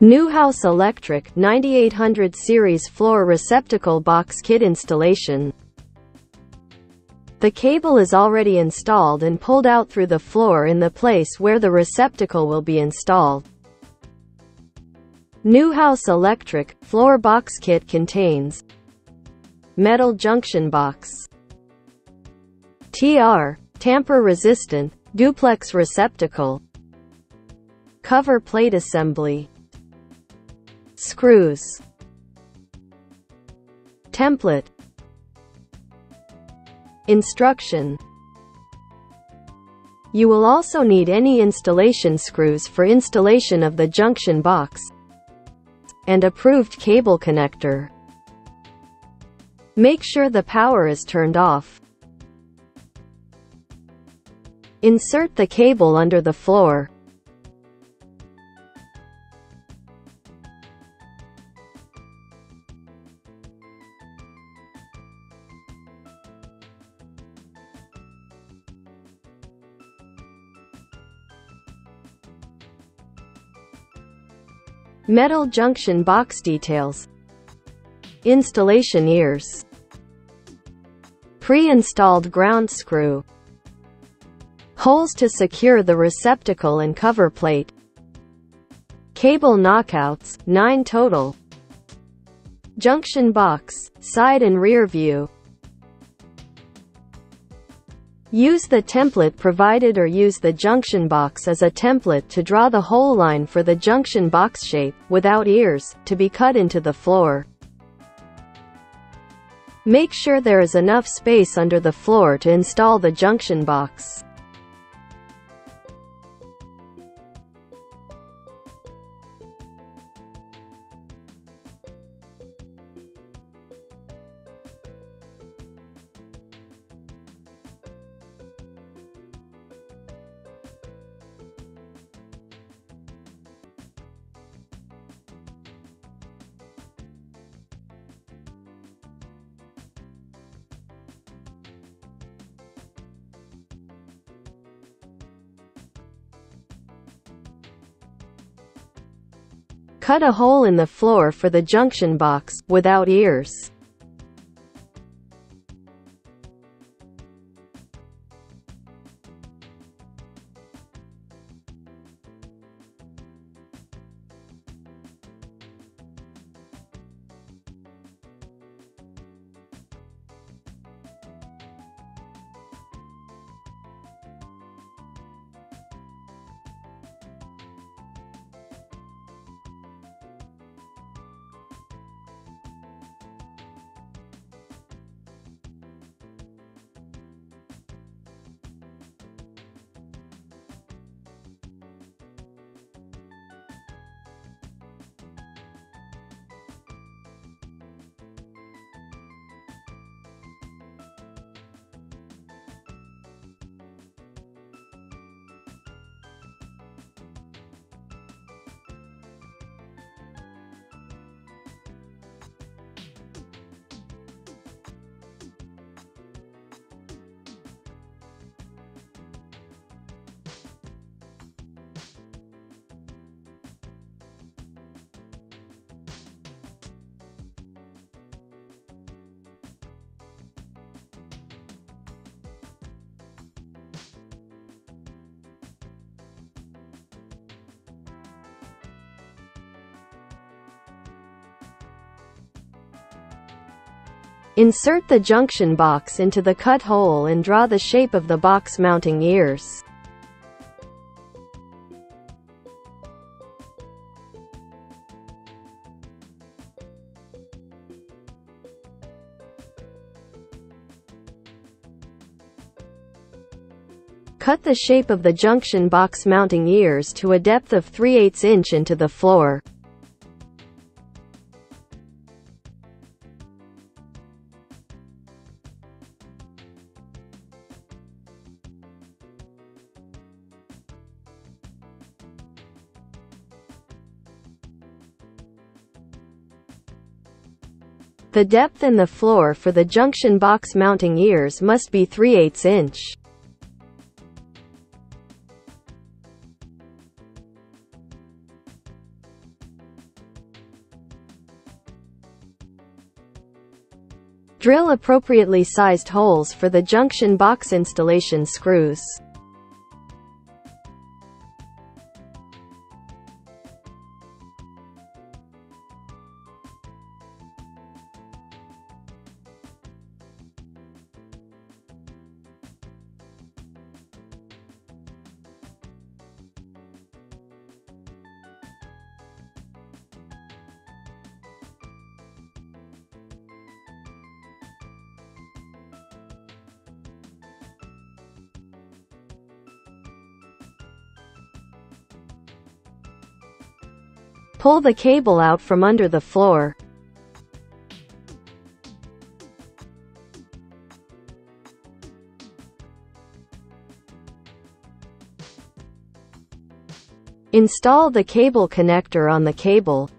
Newhouse Electric 9800 series floor receptacle box kit installation. The cable is already installed and pulled out through the floor in the place where the receptacle will be installed. Newhouse Electric floor box kit contains metal junction box, tamper-resistant duplex receptacle, cover plate assembly, screws, template, instruction. You will also need any installation screws for installation of the junction box and approved cable connector. Make sure the power is turned off. Insert the cable under the floor. Metal junction box details. Installation ears. Pre-installed ground screw. Holes to secure the receptacle and cover plate. Cable knockouts, 9 total. Junction box, side and rear view. Use the template provided or use the junction box as a template to draw the hole line for the junction box shape, without ears, to be cut into the floor. Make sure there is enough space under the floor to install the junction box. Cut a hole in the floor for the junction box, without ears. Insert the junction box into the cut hole and draw the shape of the box mounting ears. Cut the shape of the junction box mounting ears to a depth of 3/8 inch into the floor. The depth in the floor for the junction box mounting ears must be 3/8 inch. Drill appropriately sized holes for the junction box installation screws. Pull the cable out from under the floor. Install the cable connector on the cable.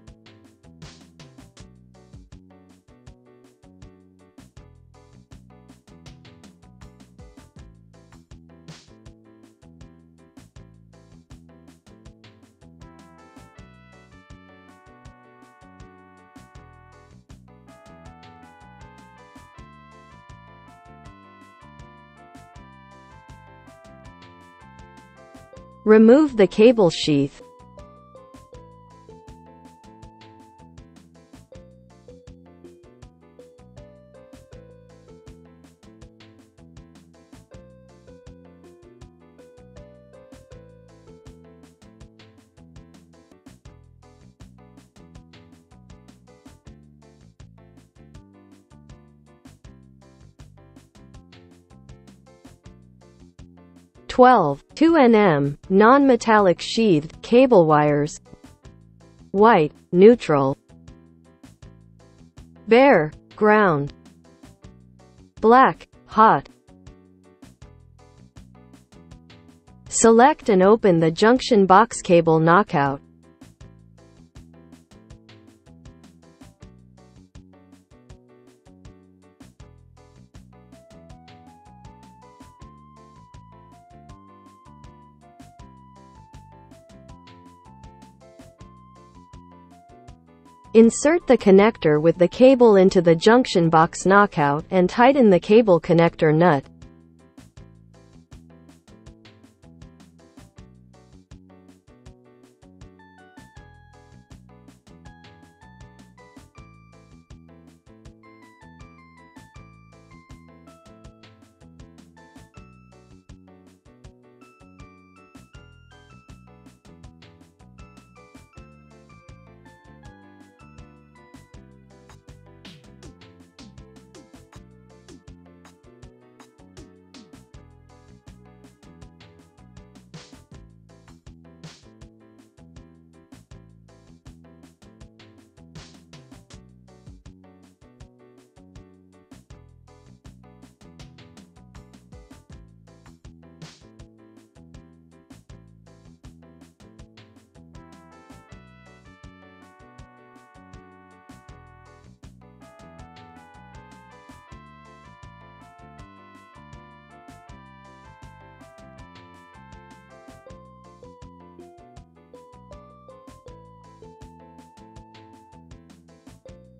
Remove the cable sheath. (12) 2 nm, non-metallic sheathed, cable wires. White, neutral. Bare, ground. Black, hot. Select and open the junction box cable knockout. Insert the connector with the cable into the junction box knockout and tighten the cable connector nut.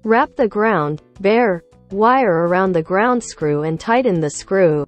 Wrap the ground, bare, wire around the ground screw and tighten the screw.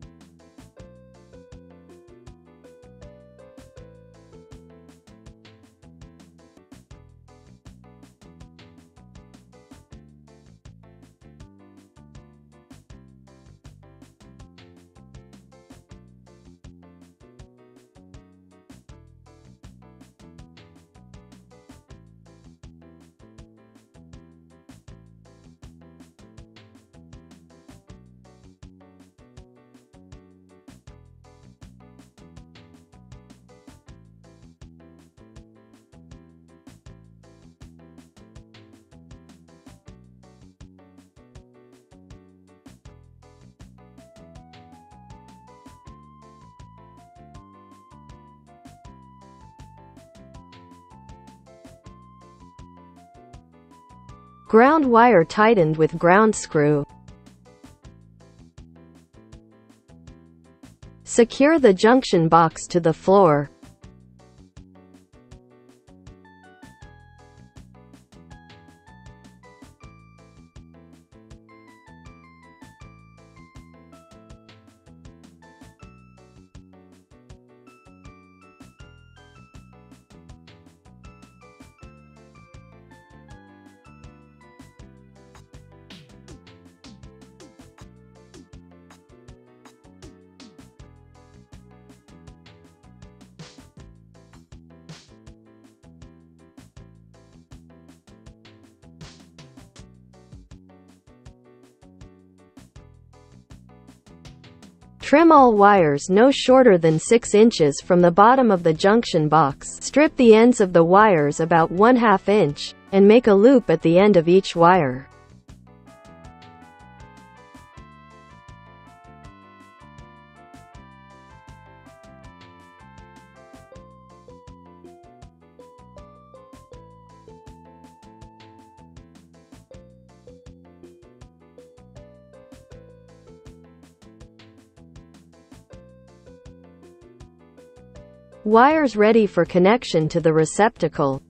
Ground wire tightened with ground screw. Secure the junction box to the floor. Trim all wires no shorter than 6 inches from the bottom of the junction box. Strip the ends of the wires about 1/2 inch, and make a loop at the end of each wire. Wires ready for connection to the receptacle.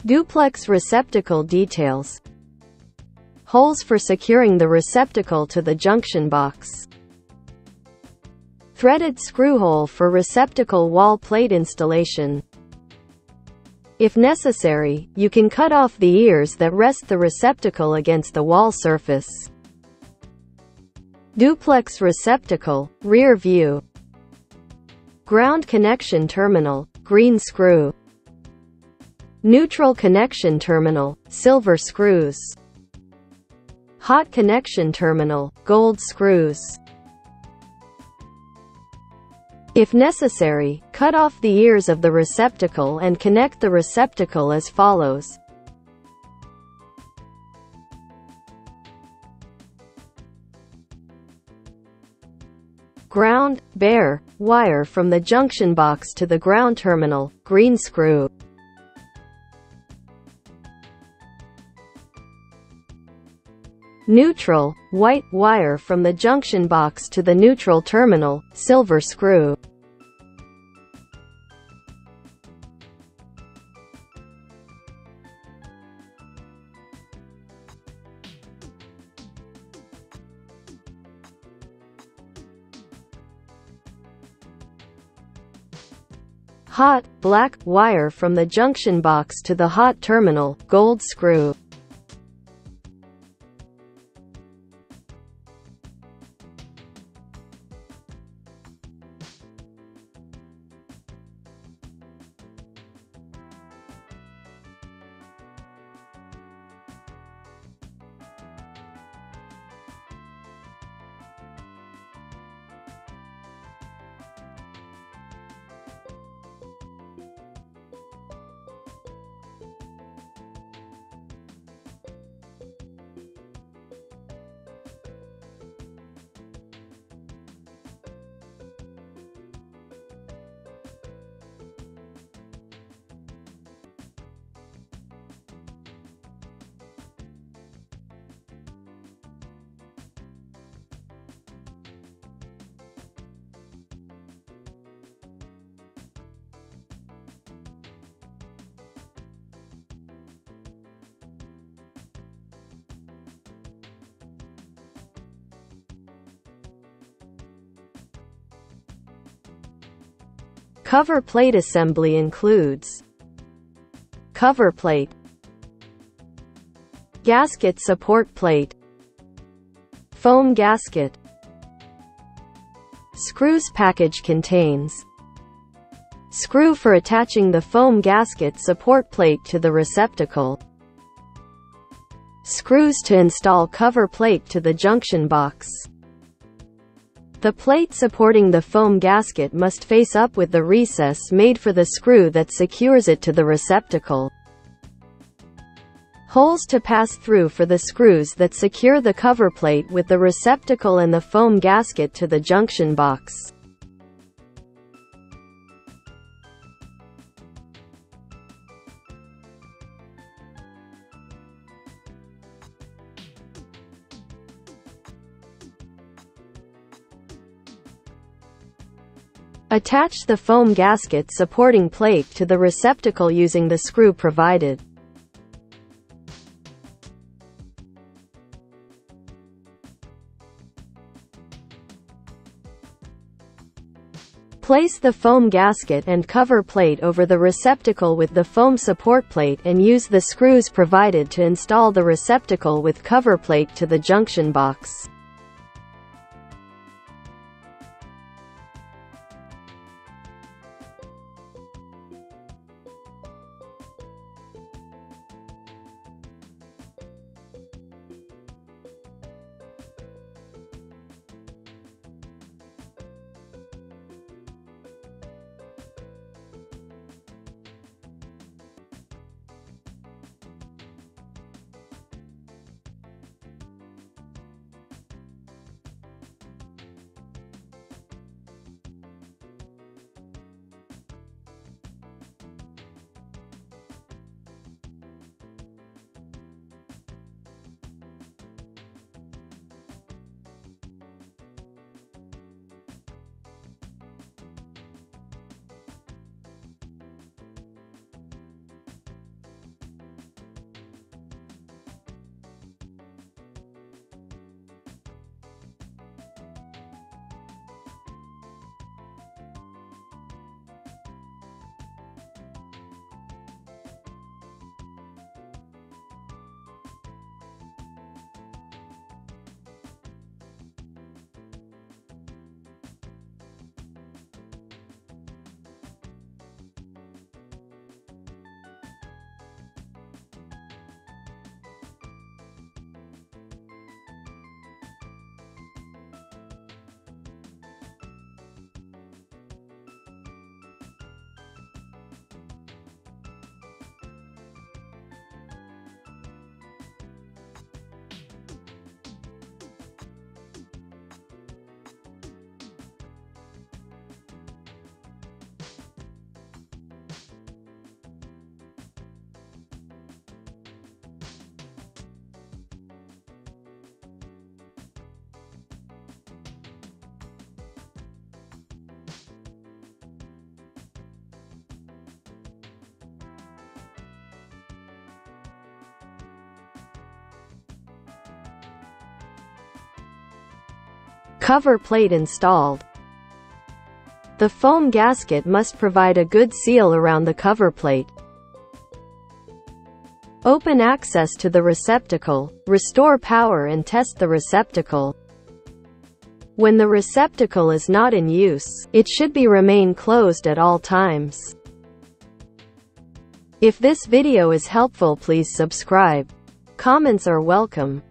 Duplex receptacle details. Holes for securing the receptacle to the junction box. Threaded screw hole for receptacle wall plate installation. If necessary, you can cut off the ears that rest the receptacle against the wall surface. Duplex receptacle, rear view. Ground connection terminal, green screw. Neutral connection terminal, silver screws. Hot connection terminal, gold screws. If necessary, cut off the ears of the receptacle and connect the receptacle as follows. Ground, bare, wire from the junction box to the ground terminal, green screw. Neutral, white, wire from the junction box to the neutral terminal, silver screw. Hot, black, wire from the junction box to the hot terminal, gold screw. Cover plate assembly includes cover plate, gasket support plate, foam gasket. Screws. Package contains screw for attaching the foam gasket support plate to the receptacle, screws to install cover plate to the junction box. The plate supporting the foam gasket must face up with the recess made for the screw that secures it to the receptacle. Holes to pass through for the screws that secure the cover plate with the receptacle and the foam gasket to the junction box. Attach the foam gasket supporting plate to the receptacle using the screw provided. Place the foam gasket and cover plate over the receptacle with the foam support plate and use the screws provided to install the receptacle with cover plate to the junction box. Cover plate installed. The foam gasket must provide a good seal around the cover plate. Open access to the receptacle, restore power and test the receptacle. When the receptacle is not in use, it should remain closed at all times. If this video is helpful, please subscribe. Comments are welcome.